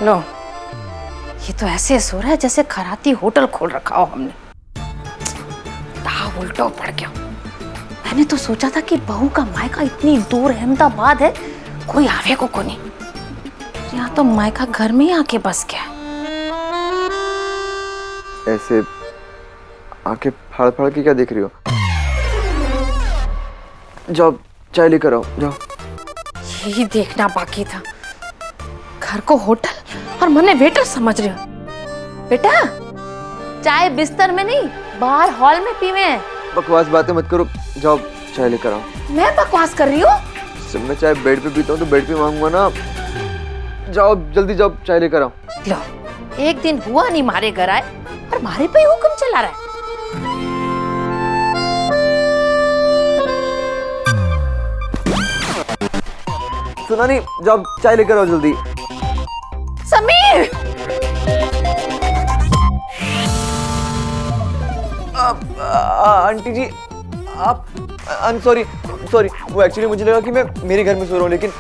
लो, ये तो ऐसे सो रहा है जैसे खराती होटल खोल रखा हो हमने। उल्टा पड़ गया। मैंने तो सोचा था कि बहू का मायका इतनी दूर अहमदाबाद है, कोई आवे को नहीं। यहाँ तो मायका घर में ही आके बस गया। ऐसे आंखें फाड़ फाड़ के क्या देख रही हो? जाओ चाय लेकर आओ, जाओ। यही देखना बाकी था, घर को होटल और मने वेटर समझ रहे हो। बेटा, चाय बिस्तर में नहीं, बाहर हॉल में पीवे हैं। बकवास बातें मत करो, जाओ चाय लेकर आओ। मैं बकवास कर रही हूँ? जब मैं चाय बेड पे पीता हूँ तो बेड पे मांगूंगा ना। जाओ जल्दी, जाओ चाय लेकर आओ। लो, एक दिन हुआ नहीं मारे घर आए और मारे पे ही हुक्म चला रहा है। सुना नहीं, जाओ चाय लेकर आओ जल्दी। समीर! आंटी जी, आप सॉरी, वो एक्चुअली मुझे लगा कि मैं मेरे घर में सो रहा हूँ, लेकिन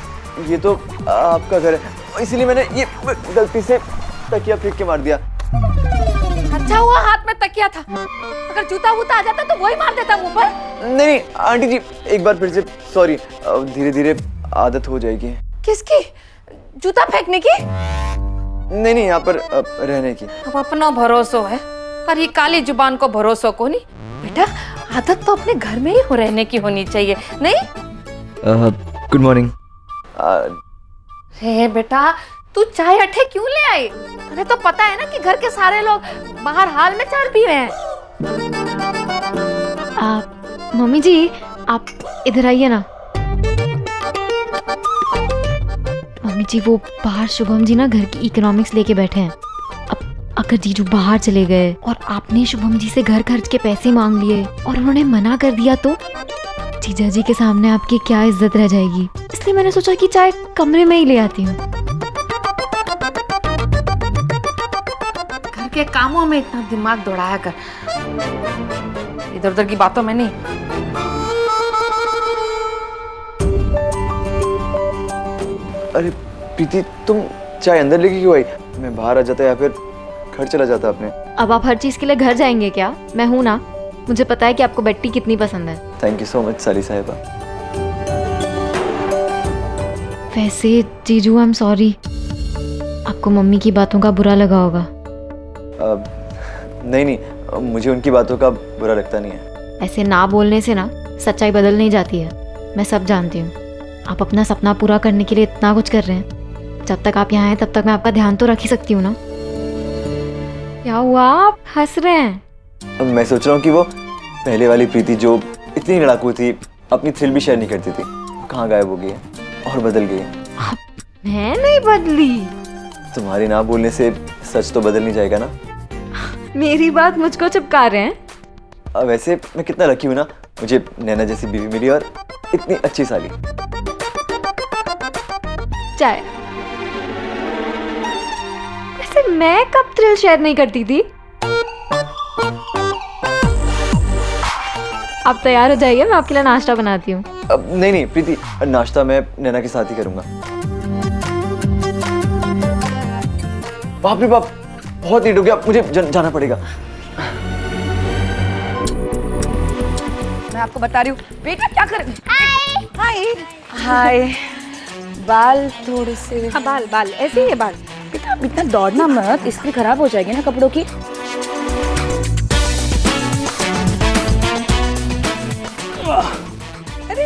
ये तो आपका घर है, इसीलिए मैंने ये गलती से तकिया फेंक के मार दिया। अच्छा हुआ हाथ में तकिया था, अगर जूता वूता आ जाता तो वही मार देता मुंह पर। नहीं आंटी जी, एक बार फिर से सॉरी, धीरे धीरे आदत हो जाएगी। किसकी? जूता फेंकने की? नहीं, यहाँ पर रहने की। अब अपना भरोसा है पर ये काली जुबान को भरोसा को नहीं। बेटा, आदत तो अपने घर में ही हो रहने की होनी चाहिए, नहीं? Good morning. रे बेटा, तू चाय अठे क्यों ले आई? अरे तो पता है ना कि घर के सारे लोग बाहर हाल में चाय पी रहे हैं। मम्मी जी, आप इधर आइए ना। मम्मी जी, वो बाहर शुभम जी ना घर की इकोनॉमिक्स लेके बैठे हैं। अब अगर जीजू बाहर चले गए और आपने शुभम जी से घर खर्च के पैसे मांग लिए और उन्होंने मना कर दिया तो जीजा जी के सामने आपकी क्या इज्जत रह जाएगी। इसलिए मैंने सोचा कि चाय कमरे में ही ले आती हूँ। घर के कामों में इतना दिमाग दौड़ाया कर, इधर उधर की बातों में नहीं। अरे प्रीति, तुम चाय अंदर लेके क्यों आई? मैं बाहर आ जाता या फिर घर चला जाता अपने। अब आप हर चीज के लिए घर जाएंगे क्या? मैं हूं ना, मुझे पता है कि आपको बेट्टी कितनी पसंद है। थैंक यू सो मच साली साहिबा। वैसे जीजू, आई एम सॉरी, आपको मम्मी की बातों का बुरा लगा होगा। नहीं, मुझे उनकी बातों का बुरा लगता नहीं है। ऐसे ना बोलने से ना सच्चाई बदल नहीं जाती है, मैं सब जानती हूँ। आप अपना सपना पूरा करने के लिए इतना कुछ कर रहे हैं, जब तक आप यहाँ हैं तब तक मैं आपका ध्यान तो रख ही सकती हूँ ना। क्या हुआ, आप हंस रहे हैं? मैं सोच रहा हूँ कि वो पहले वाली प्रीति जो इतनी लड़ाकू थी, अपनी थ्रिल भी शेयर नहीं करती थी, कहाँ गायब हो गई है और बदल गई है। मैं नहीं बदली। तुम्हारे ना बोलने से सच तो बदल नहीं जाएगा ना। मेरी बात मुझको चिपका रहे हैं। वैसे मैं कितना लकी हूँ ना, मुझे नैना जैसी बीवी मिली और इतनी अच्छी साली। चाय। वैसे मैं कब थ्रिल शेयर नहीं करती थी? आप तैयार हो जाइए, मैं आपके लिए नाश्ता बनाती हूँ। नहीं प्रीति, नाश्ता मैं नैना के साथ ही करूंगा। बाप रे बाप, बहुत लेट हो गया, मुझे जाना पड़ेगा। मैं आपको बता रही हूँ। बेटा क्या कर? हाय हाय। बाल थोड़े से, हाँ बाल ऐसे ही है बाल। बेटा इतना दौड़ना मत, इस्त्री खराब हो जाएगी ना कपड़ों की।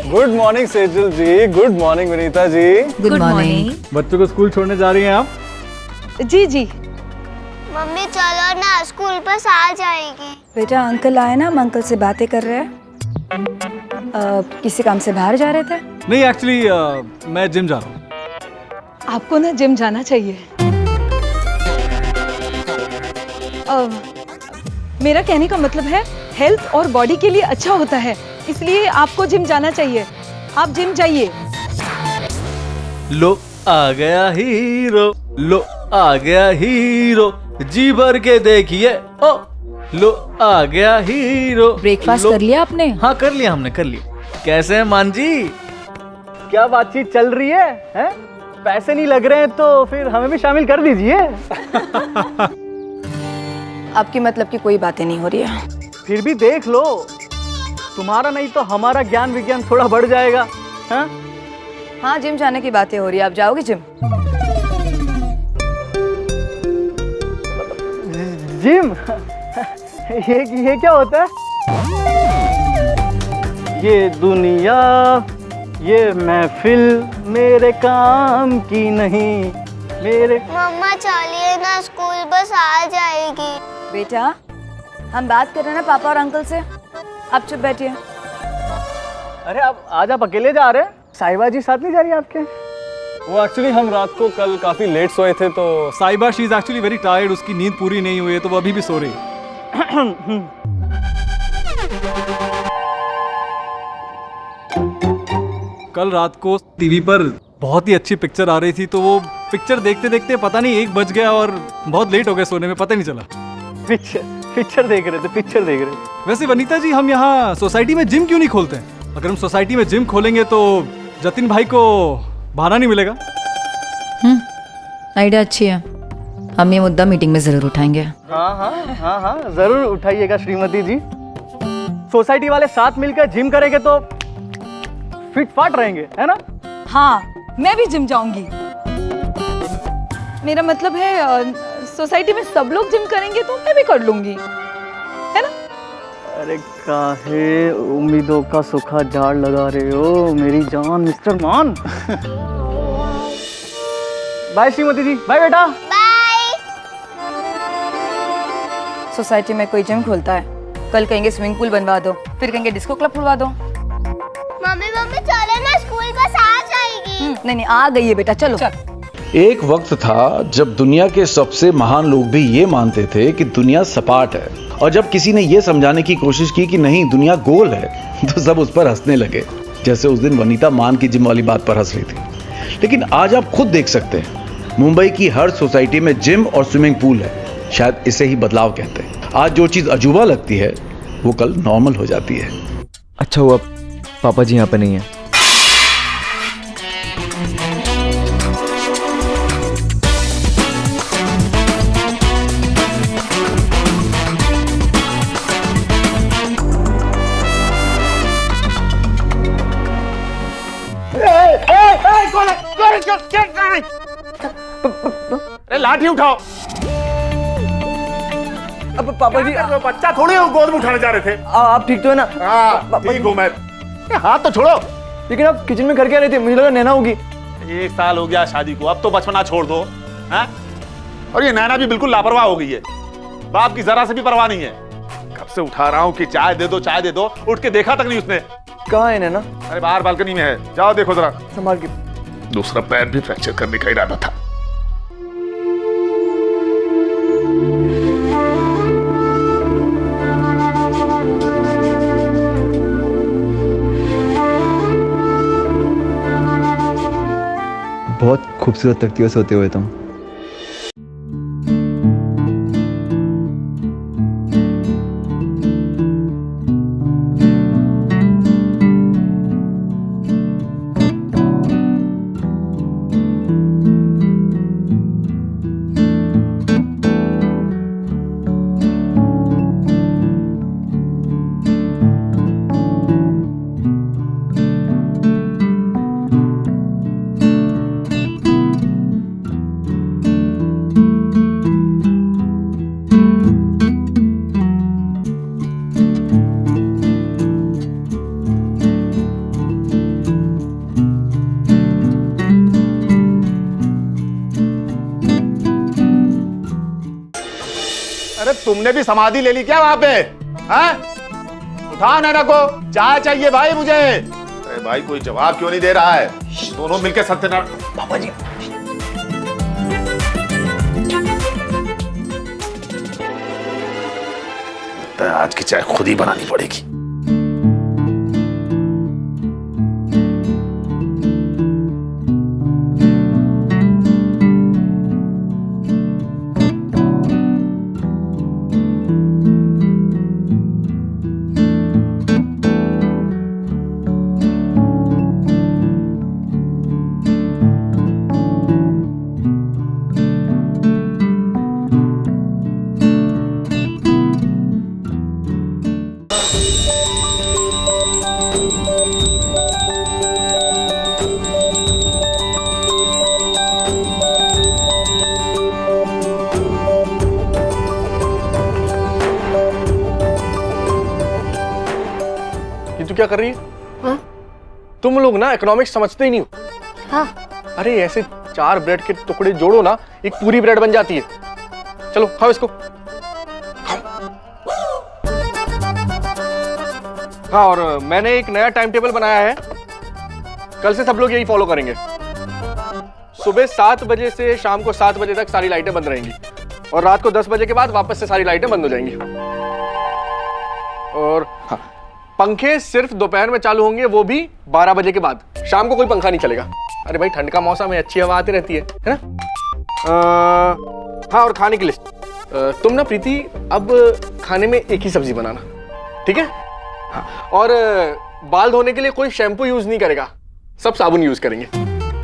Good morning Sejal ji, good morning Vinita ji. Good morning. बच्चों को स्कूल छोड़ने जा रही हैं आप? जी। मम्मी चलो ना, स्कूल बस आ जाएगी। बेटा अंकल आए ना, हम अंकल से बातें कर रहे हैं। किसी काम से बाहर जा रहे थे? नहीं, एक्चुअली मैं जिम जा रहा हूँ। आपको ना जिम जाना चाहिए। मेरा कहने का मतलब है हेल्थ और बॉडी के लिए अच्छा होता है, इसलिए आपको जिम जाना चाहिए। आप जिम जाइए। लो आ गया हीरो, लो आ गया हीरो, जी भर के देखिए ओ, लो आ गया हीरो। ब्रेकफास्ट कर लिया आपने? हाँ कर लिया, हमने कर लिया। कैसे हैं मान जी? क्या बातचीत चल रही है? पैसे नहीं लग रहे हैं तो फिर हमें भी शामिल कर दीजिए। आपकी मतलब की कोई बातें नहीं हो रही है। फिर भी देख लो, तुम्हारा नहीं तो हमारा ज्ञान विज्ञान थोड़ा बढ़ जाएगा। हाँ हाँ, जिम जाने की बातें हो रही है। आप जाओगे जिम? जिम? ये क्या होता है? ये दुनिया, ये महफिल मेरे काम की नहीं, मेरे। मम्मा चलिए ना, स्कूल बस आ जाएगी। बेटा, हम बात कर रहे हैं ना पापा और अंकल से, आप चुप बैठिए। अरे आज आप अकेले जा रहे हैं? साहिबा जी साथ नहीं जा रही आपके? वो एक्चुअली हम रात को कल काफ़ी लेट सोए थे, तो साइबा she is actually very tired, उसकी नींद पूरी नहीं हुई है तो वो अभी भी सो रही है। कल रात को टीवी पर बहुत ही अच्छी पिक्चर आ रही थी, तो वो पिक्चर देखते देखते पता नहीं 1 बज गया और बहुत लेट हो गए सोने में, पता ही नहीं चला। पिक्चर देख रहे थे। वैसे वनीता जी, हम यहाँ सोसाइटी में जिम क्यों नहीं खोलते हैं? अगर हम सोसाइटी में जिम खोलेंगे तो जतिन भाई को बहाना नहीं मिलेगा। आइडिया अच्छी है, हम ये मुद्दा मीटिंग में जरूर उठाएंगे। हाँ, जरूर उठाइएगा श्रीमती जी। सोसाइटी वाले साथ मिलकर जिम करेंगे तो फिट फाट रहेंगे, है ना? हाँ, मैं भी जिम जाऊंगी। मेरा मतलब है सोसाइटी में सब लोग जिम करेंगे तो मैं भी कर लूंगी, है ना? अरे काहे उम्मीदों का सूखा झाड़ लगा रहे हो मेरी जान मिस्टर मान। बाय श्रीमती जी, बाय बेटा। बाय। सोसाइटी में कोई जिम खोलता है, कल कहेंगे स्विमिंग पूल बनवा दो, फिर कहेंगे डिस्को क्लब खुलवा दो। मम्मी चलो ना, स्कूल बस आ जाएगी। नहीं, आ गई है बेटा, चलो। एक वक्त था जब दुनिया के सबसे महान लोग भी ये मानते थे कि दुनिया सपाट है, और जब किसी ने ये समझाने की कोशिश की कि नहीं दुनिया गोल है तो सब उस पर हंसने लगे, जैसे उस दिन वनीता मान की जिम वाली बात पर हंस रही थी। लेकिन आज आप खुद देख सकते हैं, मुंबई की हर सोसाइटी में जिम और स्विमिंग पूल है। शायद इसे ही बदलाव कहते हैं। आज जो चीज अजूबा लगती है वो कल नॉर्मल हो जाती है। अच्छा हुआ पापा जी यहाँ पे नहीं है। अरे लाठी उठाओ। अब पापा जी, बच्चा थोड़ी हो, गोद में उठाने जा रहे थे। आप ठीक तो है ना? हाँ ठीक हूँ मैं। हाथ तो छोड़ो। लेकिन आप किचन में करके आ रहे थे, मुझे लगा नैना होगी। 1 साल हो गया शादी को, अब तो बचपना छोड़ दो। हाँ? और ये नैना भी बिल्कुल लापरवाह हो गई है, बाप की जरा से भी परवाह नहीं है। कब से उठा रहा हूँ कि चाय दे दो, उठ के देखा तक नहीं उसने। कहाँ है नैना? अरे बाहर बालकनी में है, जाओ देखो जरा। संभाल के। दूसरा पैर भी फ्रैक्चर करने का इरादा था। बहुत खूबसूरत लगती हो सोते हुए तुम। अरे तुमने भी समाधि ले ली क्या वहां पे? हैं? उठाओ नैना को, चाय चाहिए भाई मुझे। अरे भाई कोई जवाब क्यों नहीं दे रहा है? दोनों मिलकर सत्यनारायण। पापा जी, आज की चाय खुद ही बनानी पड़ेगी। तू क्या कर रही है? हाँ? तुम लोग ना इकोनॉमिक्स समझते ही नहीं हो। हाँ। अरे ऐसे 4 ब्रेड के टुकड़े जोड़ो ना, एक पूरी ब्रेड बन जाती है। चलो खाओ इसको। हाँ, और मैंने एक नया टाइम टेबल बनाया है, कल से सब लोग यही फॉलो करेंगे। सुबह 7 बजे से शाम को 7 बजे तक सारी लाइटें बंद रहेंगी और रात को 10 बजे के बाद वापस से सारी लाइटें बंद हो जाएंगी। और हाँ, पंखे सिर्फ दोपहर में चालू होंगे, वो भी 12 बजे के बाद। शाम को कोई पंखा नहीं चलेगा। अरे भाई ठंड का मौसम है, अच्छी हवा आती रहती है ना। हाँ, और खाने की लिस्ट, तुम ना प्रीति अब खाने में एक ही सब्जी बनाना, ठीक है? हाँ, और बाल धोने के लिए कोई शैम्पू यूज नहीं करेगा, सब साबुन यूज करेंगे,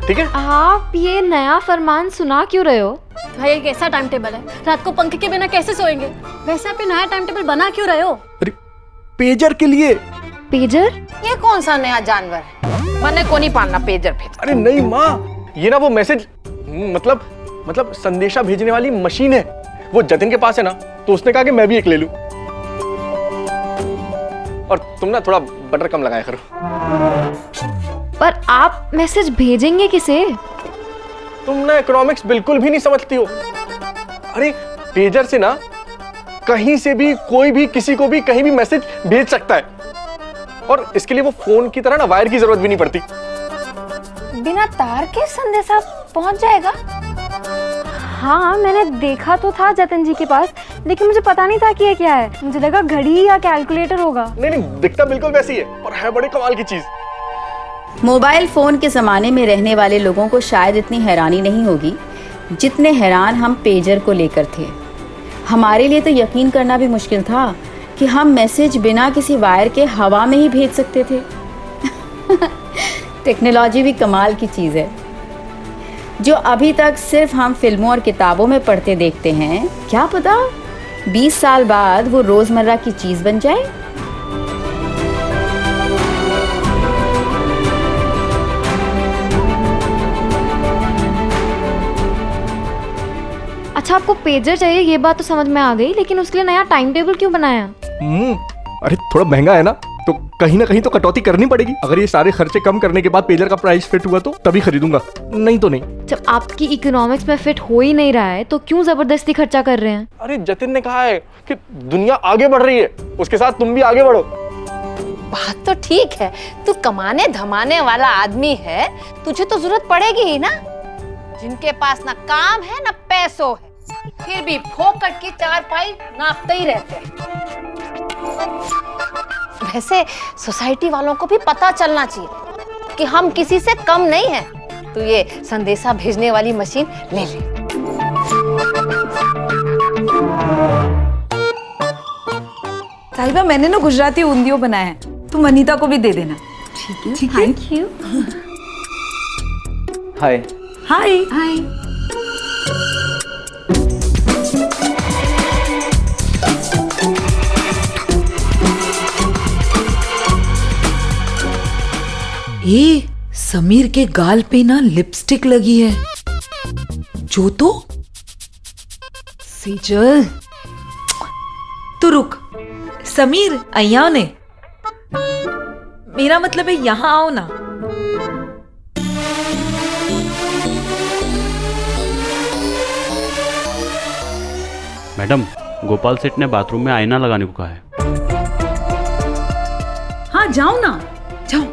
ठीक है? आप ये नया फरमान सुना क्यों रहे हो? भाई एक ऐसा टाइम टेबल है, रात को पंखे के बिना कैसे सोएंगे? वैसे आप ये नया टाइम टेबल बना क्यों रहे हो? अरे पेजर के लिए। पेजर? ये कौन सा नया जानवर है? मैंने को नहीं पालना पेजर पे। अरे नहीं माँ, ये ना वो मैसेज मतलब संदेशा भेजने वाली मशीन है। वो जतिन के पास है ना, तो उसने कहा कि मैं भी एक ले लूं। और तुम ना थोड़ा बटर कम लगाया करो। पर आप मैसेज भेजेंगे किसे? तुम ना इकोनॉमिक्स बिल्कुल भी नहीं समझती हो। अरे पेजर से ना कहीं से भी कोई भी किसी को भी कहीं भी मैसेज भेज सकता है, और इसके लिए वो फोन की तरह ना वायर की जरूरत भी नहीं पड़ती। बिना तार के संदेशा पहुंच जाएगा? हाँ, मैंने देखा तो था जतिन जी के पास, लेकिन मुझे पता नहीं था कि ये क्या है। मुझे लगा घड़ी या कैलकुलेटर होगा। नहीं, दिखता बिल्कुल वैसी है और है बड़े कमाल की चीज। मोबाइल फोन के जमाने में रहने वाले लोगों को शायद इतनी हैरानी नहीं होगी जितने हैरान हम पेजर को लेकर थे। हमारे लिए तो यकीन करना भी मुश्किल था कि हम मैसेज बिना किसी वायर के हवा में ही भेज सकते थे। टेक्नोलॉजी भी कमाल की चीज़ है, जो अभी तक सिर्फ हम फिल्मों और किताबों में पढ़ते देखते हैं। क्या पता 20 साल बाद वो रोज़मर्रा की चीज़ बन जाए। अच्छा, आपको पेजर चाहिए, ये बात तो समझ में आ गई, लेकिन उसके लिए नया टाइम टेबल क्यों बनाया? अरे थोड़ा महंगा है ना, तो कहीं ना कहीं तो कटौती करनी पड़ेगी। अगर ये सारे खर्चे कम करने के बाद पेजर का प्राइस फिट हुआ तो तभी खरीदूंगा, नहीं तो नहीं। जब आपकी इकोनॉमिक्स में फिट हो ही नहीं रहा है तो क्यों जबरदस्ती खर्चा कर रहे हैं? अरे जतिन ने कहा है कि दुनिया आगे बढ़ रही है, उसके साथ तुम भी आगे बढ़ो। बात तो ठीक है, तू कमाने धमाने वाला आदमी है, तुझे तो जरूरत पड़ेगी ही ना। जिनके पास ना काम है ना पैसों है, फिर भी फोकट की चारपाई नापते ही रहते हैं। वैसे सोसाइटी वालों को भी पता चलना चाहिए कि हम किसी से कम नहीं हैं। तू ये संदेशा भेजने वाली मशीन ले ले। साहिबा, मैंने ना गुजराती ऊंधियो बनाया है, तुम अनीता को भी दे देना। ठीक है, थैंक यू। हाय। हाय हाय। ए, समीर के गाल पे ना लिपस्टिक लगी है। जो तो सेजल, तू रुक। समीर, अय्या ने, मेरा मतलब है यहाँ आओ ना। मैडम, गोपाल सेठ ने बाथरूम में आईना लगाने को कहा है। हाँ जाओ ना, जाओ।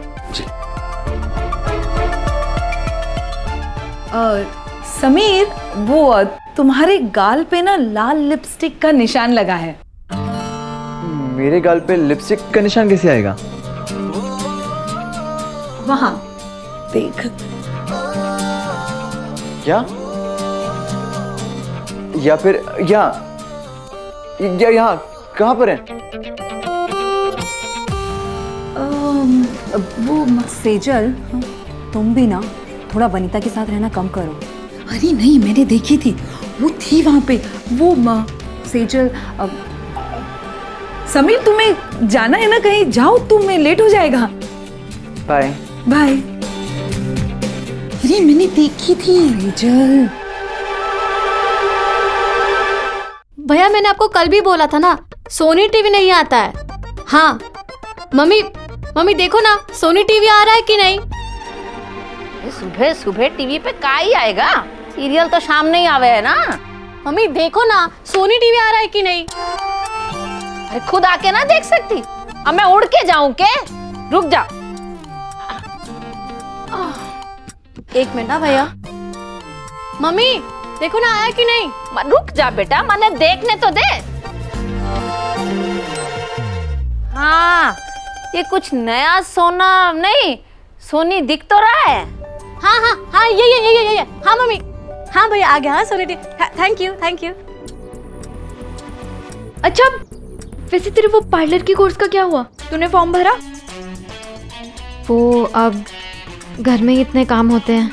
समीर, वो तुम्हारे गाल पे ना लाल लिपस्टिक का निशान लगा है। मेरे गाल पे लिपस्टिक का निशान कैसे आएगा? वहां देख। क्या? या फिर यहाँ कहाँ पर है? वो सेजल, तुम भी ना थोड़ा वनीता के साथ रहना कम करो। अरे नहीं, मैंने देखी थी, वो थी वहां पे। वो सेजल, समीर तुम्हें जाना है ना कहीं, जाओ, तुम्हें लेट हो जाएगा। Bye bye. अरे मैंने देखी थी। सेजल, भैया मैंने आपको कल भी बोला था ना, सोनी टीवी नहीं आता है। हाँ मम्मी मम्मी देखो ना सोनी टीवी आ रहा है कि नहीं। सुबह सुबह टीवी पे का ही आएगा, सीरियल तो शाम नहीं आवे है ना। मम्मी देखो ना सोनी टीवी आ रहा है कि नहीं। अरे खुद आके ना देख सकती, अब मैं उड़ के जाऊं के? रुक जा। एक मिनट ना भैया। मम्मी देखो ना आया कि नहीं। रुक जा बेटा, मैंने देखने तो दे। हाँ, ये कुछ नया सोना नहीं, सोनी दिख तो रहा है। हाँ हाँ हाँ ये हाँ मम्मी, हाँ भैया आ गया। हाँ Sony TV, thank you thank you. अच्छा वैसे तेरे वो पार्लर के कोर्स का क्या हुआ, तूने फॉर्म भरा? वो अब घर में इतने काम होते हैं,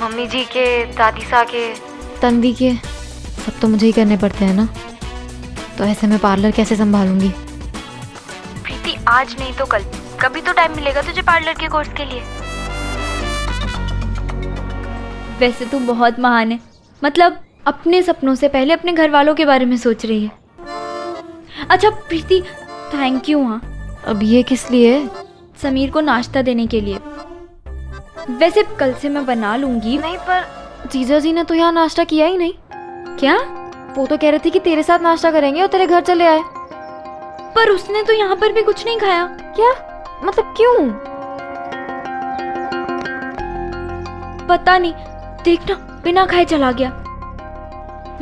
मम्मी जी के, दादी सा के, तन्वी के, सब तो मुझे ही करने पड़ते हैं ना। तो ऐसे में पार्लर कैसे संभालूंगी? प्रीति आज नहीं तो कल, कभी तो टाइम मिलेगा तुझे पार्लर के कोर्स के लिए। वैसे तू बहुत महान है, मतलब अपने सपनों से पहले अपने घर वालों के बारे में सोच रही है। अच्छा प्रीति थैंक यू। हाँ अब ये किस लिए? समीर को नाश्ता देने के लिए। वैसे कल से मैं बना लूंगी। नहीं पर जीजा जी ने तो यहाँ नाश्ता किया ही नहीं। क्या? वो तो कह रहे थे कि तेरे साथ नाश्ता करेंगे और तेरे घर चले आए, पर उसने तो यहाँ पर भी कुछ नहीं खाया। क्या मतलब क्यों? पता नहीं, देखना बिना खाए चला गया।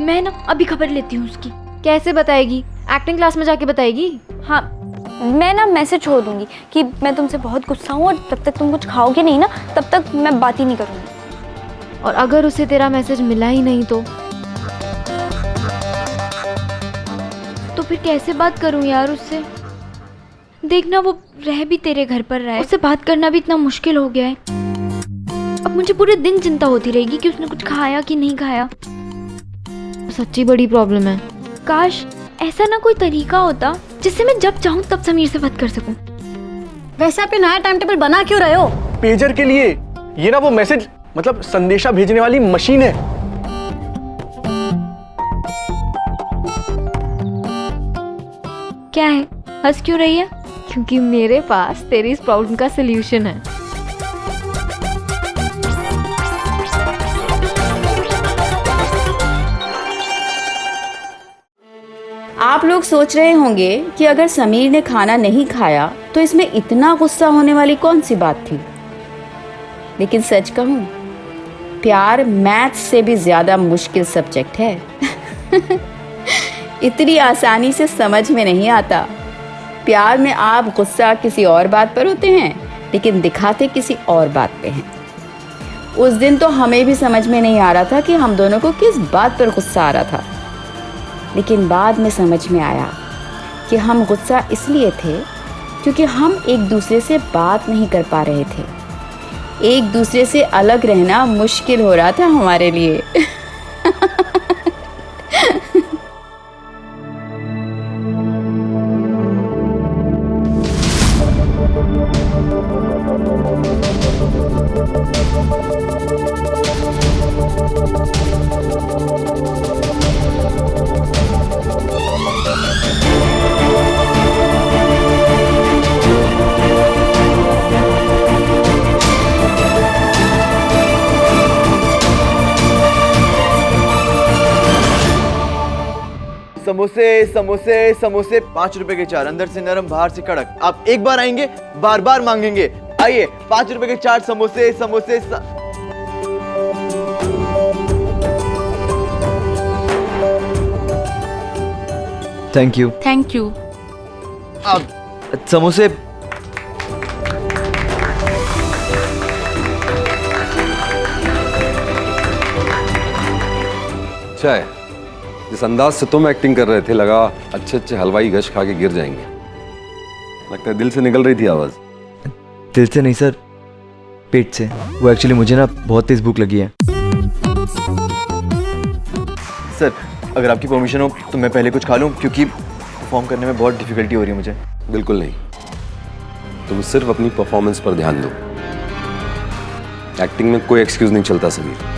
मैं ना अभी खबर लेती हूँ उसकी। कैसे बताएगी? एक्टिंग क्लास में जाके बताएगी? हाँ मैं ना मैसेज छोड़ दूंगी कि मैं तुमसे बहुत गुस्सा हूँ और जब तक तुम कुछ खाओगे नहीं ना तब तक मैं बात ही नहीं करूँगी। और अगर उसे तेरा मैसेज मिला ही नहीं तो फिर कैसे बात करूं यार उससे? देखना वो रह भी तेरे घर पर रहा है, उससे बात करना भी इतना मुश्किल हो गया है। अब मुझे पूरे दिन चिंता होती रहेगी कि उसने कुछ खाया कि नहीं खाया। सच्ची बड़ी प्रॉब्लम है। काश ऐसा ना कोई तरीका होता जिससे मैं जब चाहूं तब समीर से बात कर सकूं। वैसे आप नया टाइम टेबल बना क्यों रहे हो? पेजर के लिए। ये ना वो मैसेज मतलब संदेशा भेजने वाली मशीन है। क्या है, हंस क्यों रही है? क्योंकि मेरे पास तेरी इस प्रॉब्लम का सलूशन है। आप लोग सोच रहे होंगे कि अगर समीर ने खाना नहीं खाया तो इसमें इतना गुस्सा होने वाली कौन सी बात थी। लेकिन सच कहूं, प्यार मैथ्स से भी ज्यादा मुश्किल सब्जेक्ट है। इतनी आसानी से समझ में नहीं आता। प्यार में आप गुस्सा किसी और बात पर होते हैं लेकिन दिखाते किसी और बात पे हैं। उस दिन तो हमें भी समझ में नहीं आ रहा था कि हम दोनों को किस बात पर गुस्सा आ रहा था, लेकिन बाद में समझ में आया कि हम गुस्सा इसलिए थे क्योंकि हम एक दूसरे से बात नहीं कर पा रहे थे। एक दूसरे से अलग रहना मुश्किल हो रहा था हमारे लिए। समोसे समोसे समोसे 5 रुपए के 4, अंदर से नरम बाहर से कड़क। आप एक बार आएंगे बार बार मांगेंगे। आइए 5 रुपए के 4 समोसे समोसे थैंक यू। Thank you. आप समोसे चाय। जिस अंदाज से तुम एक्टिंग कर रहे थे लगा अच्छे अच्छे हलवाई गश खा के गिर जाएंगे। लगता है दिल से निकल रही थी आवाज। दिल से नहीं सर, पेट से। वो एक्चुअली मुझे ना बहुत तेज भूख लगी है। सर अगर आपकी परमिशन हो तो मैं पहले कुछ खा लूं, क्योंकि परफॉर्म करने में बहुत डिफिकल्टी हो रही है मुझे। बिल्कुल नहीं, तुम सिर्फ अपनी परफॉर्मेंस पर ध्यान दो। एक्टिंग में कोई एक्सक्यूज नहीं चलता समीर।